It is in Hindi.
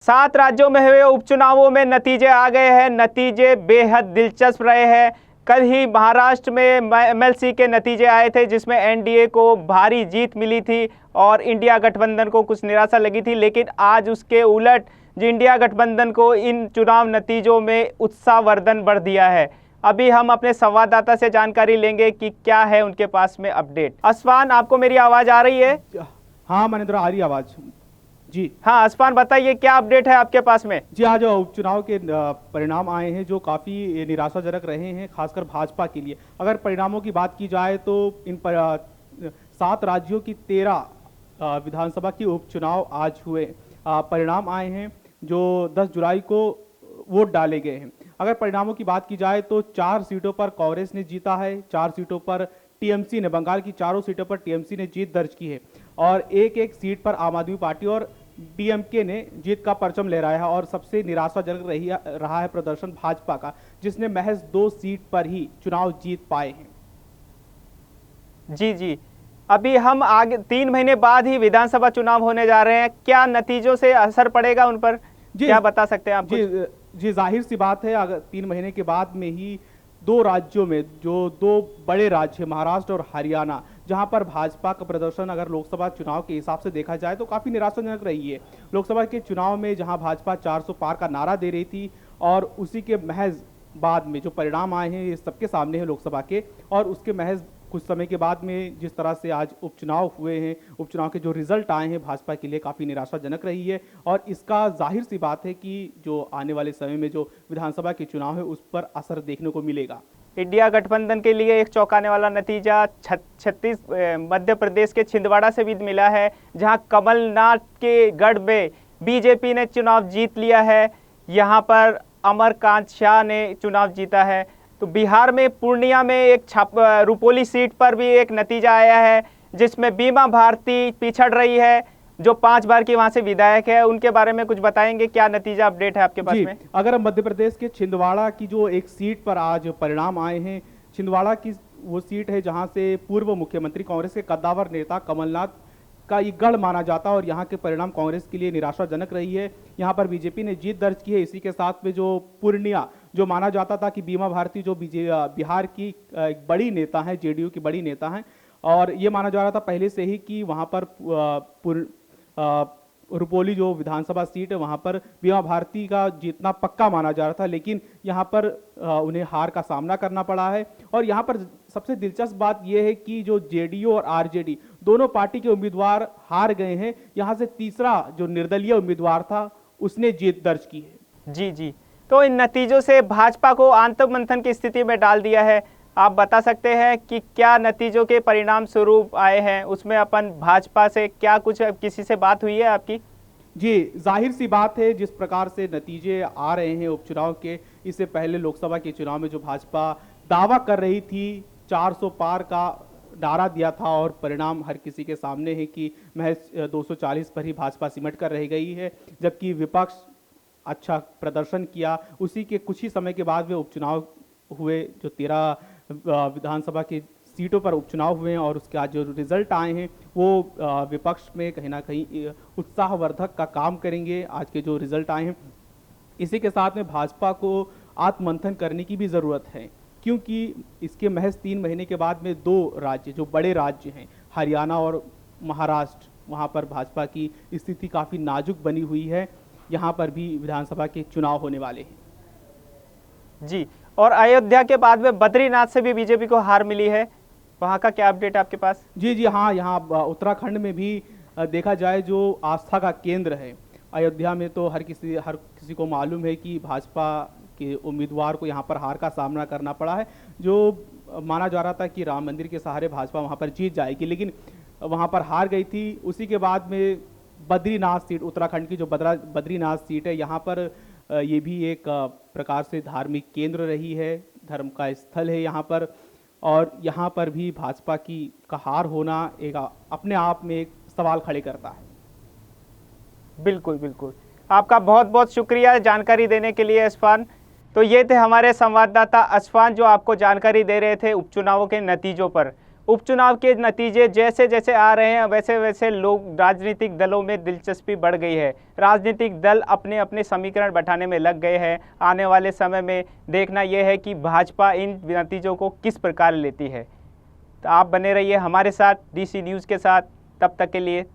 7 राज्यों में हुए उपचुनावों में नतीजे आ गए हैं। नतीजे बेहद दिलचस्प रहे हैं। कल ही महाराष्ट्र में एमएलसी के नतीजे आए थे, जिसमें एनडीए को भारी जीत मिली थी और इंडिया गठबंधन को कुछ निराशा लगी थी। लेकिन आज उसके उलट इंडिया गठबंधन को इन चुनाव नतीजों में उत्साहवर्धन बढ़ दिया है। अभी हम अपने संवाददाता से जानकारी लेंगे कि क्या है उनके पास में अपडेट। असफान, आपको मेरी आवाज आ रही है? हाँ मनिंदर, आ रही आवाज जी। हाँ असफान, बताइए क्या अपडेट है आपके पास में? जी, आज उपचुनाव के परिणाम आए हैं जो काफ़ी निराशाजनक रहे हैं, खासकर भाजपा के लिए। अगर परिणामों की बात की जाए तो इन 7 राज्यों की 13 विधानसभा की उपचुनाव आज हुए। परिणाम आए हैं जो 10 जुलाई को वोट डाले गए हैं। अगर परिणामों की बात की जाए तो 4 सीटों पर कांग्रेस ने जीता है, 4 सीटों पर टीएमसी ने, बंगाल की चारों सीटों पर टीएमसी ने जीत दर्ज की है और एक सीट पर आम आदमी पार्टी और डीएमके ने जीत का परचम लहराया है। और सबसे निराशाजनक रहा है प्रदर्शन भाजपा का, जिसने महज 2 सीट पर ही चुनाव जीत पाए हैं। जी जी, अभी हम आगे 3 महीने बाद ही विधानसभा चुनाव होने जा रहे हैं। क्या नतीजों से असर पड़ेगा उन पर? क्या बता सकते हैं आप? जी, जाहिर सी बात है, अगर 3 महीने के बाद में ही 2 राज्यों में, जो 2 बड़े राज्य महाराष्ट्र और हरियाणा, जहां पर भाजपा का प्रदर्शन अगर लोकसभा चुनाव के हिसाब से देखा जाए तो काफ़ी निराशाजनक रही है। लोकसभा के चुनाव में जहां भाजपा 400 पार का नारा दे रही थी और उसी के महज बाद में जो परिणाम आए हैं ये सबके सामने है लोकसभा के, और उसके महज कुछ समय के बाद में जिस तरह से आज उपचुनाव हुए हैं, उपचुनाव के जो रिजल्ट आए हैं भाजपा के लिए काफ़ी निराशाजनक रही है। और इसका जाहिर सी बात है कि जो आने वाले समय में जो विधानसभा के चुनाव है उस पर असर देखने को मिलेगा। इंडिया गठबंधन के लिए एक चौंकाने वाला नतीजा मध्य प्रदेश के छिंदवाड़ा से भी मिला है, जहां कमलनाथ के गढ़ में बीजेपी ने चुनाव जीत लिया है। यहां पर अमरकांत शाह ने चुनाव जीता है। तो बिहार में पूर्णिया में एक रुपोली सीट पर भी एक नतीजा आया है, जिसमें बीमा भारती पिछड़ रही है, जो 5 बार की वहां से विधायक है। उनके बारे में कुछ बताएंगे? क्या नतीजा अपडेट है आपके पास में? अगर मध्य प्रदेश के छिंदवाड़ा की जो एक सीट पर आज परिणाम आए हैं, छिंदवाड़ा की वो सीट है जहां से पूर्व मुख्यमंत्री कांग्रेस के कद्दावर नेता कमलनाथ का ये गढ़ माना जाता है और यहाँ के परिणाम कांग्रेस के लिए निराशाजनक रही है। यहाँ पर बीजेपी ने जीत दर्ज की है। इसी के साथ में जो पूर्णिया, जो माना जाता था कि बीमा भारती जो बिहार की एक बड़ी नेता है, जेडीयू की बड़ी नेता है, और ये माना जा रहा था पहले से ही कि वहाँ पर रुपोली जो विधानसभा सीट है वहाँ पर बीमा भारती का जीतना पक्का माना जा रहा था, लेकिन यहाँ पर उन्हें हार का सामना करना पड़ा है। और यहाँ पर सबसे दिलचस्प बात यह है कि जो जेडीयू और आरजेडी दोनों पार्टी के उम्मीदवार हार गए हैं। यहाँ से तीसरा जो निर्दलीय उम्मीदवार था उसने जीत दर्ज की है। जी जी, तो इन नतीजों से भाजपा को आत्ममंथन की स्थिति में डाल दिया है। आप बता सकते हैं कि क्या नतीजों के परिणाम स्वरूप आए हैं, उसमें अपन भाजपा से क्या कुछ किसी से बात हुई है आपकी? जी, जाहिर सी बात है, जिस प्रकार से नतीजे आ रहे हैं उपचुनाव के, इससे पहले लोकसभा के चुनाव में जो भाजपा दावा कर रही थी 400 पार का नारा दिया था, और परिणाम हर किसी के सामने है कि महज 240 पर ही भाजपा सिमट कर रह गई है। जबकि विपक्ष अच्छा प्रदर्शन किया। उसी के कुछ ही समय के बाद वे उपचुनाव हुए, जो 13 विधानसभा की सीटों पर उपचुनाव हुए हैं, और उसके आज जो रिजल्ट आए हैं वो विपक्ष में कहीं ना कहीं उत्साहवर्धक का काम करेंगे। आज के जो रिजल्ट आए हैं, इसी के साथ में भाजपा को आत्ममंथन करने की भी ज़रूरत है, क्योंकि इसके महज 3 महीने के बाद में 2 राज्य जो बड़े राज्य हैं, हरियाणा और महाराष्ट्र, वहाँ पर भाजपा की स्थिति काफ़ी नाजुक बनी हुई है। यहाँ पर भी विधानसभा के चुनाव होने वाले हैं। जी, और अयोध्या के बाद में बद्रीनाथ से भी बीजेपी को हार मिली है, वहाँ का क्या अपडेट है आपके पास? जी हाँ, यहाँ उत्तराखंड में भी देखा जाए जो आस्था का केंद्र है अयोध्या में, तो हर किसी को मालूम है कि भाजपा के उम्मीदवार को यहाँ पर हार का सामना करना पड़ा है। जो माना जा रहा था कि राम मंदिर के सहारे भाजपा वहाँ पर जीत जाएगी, लेकिन वहाँ पर हार गई थी। उसी के बाद में बद्रीनाथ सीट, उत्तराखंड की जो बद्रीनाथ सीट है, यहाँ पर ये भी एक प्रकार से धार्मिक केंद्र रही है, धर्म का स्थल है यहाँ पर, और यहाँ पर भी भाजपा का हार होना एक अपने आप में एक सवाल खड़े करता है। बिल्कुल बिल्कुल, आपका बहुत बहुत शुक्रिया जानकारी देने के लिए असफान। तो ये थे हमारे संवाददाता असफान, जो आपको जानकारी दे रहे थे उपचुनावों के नतीजों पर। उपचुनाव के नतीजे जैसे जैसे आ रहे हैं वैसे वैसे लोग राजनीतिक दलों में दिलचस्पी बढ़ गई है। राजनीतिक दल अपने अपने समीकरण बैठाने में लग गए हैं। आने वाले समय में देखना यह है कि भाजपा इन नतीजों को किस प्रकार लेती है। तो आप बने रहिए हमारे साथ DC न्यूज़ के साथ। तब तक के लिए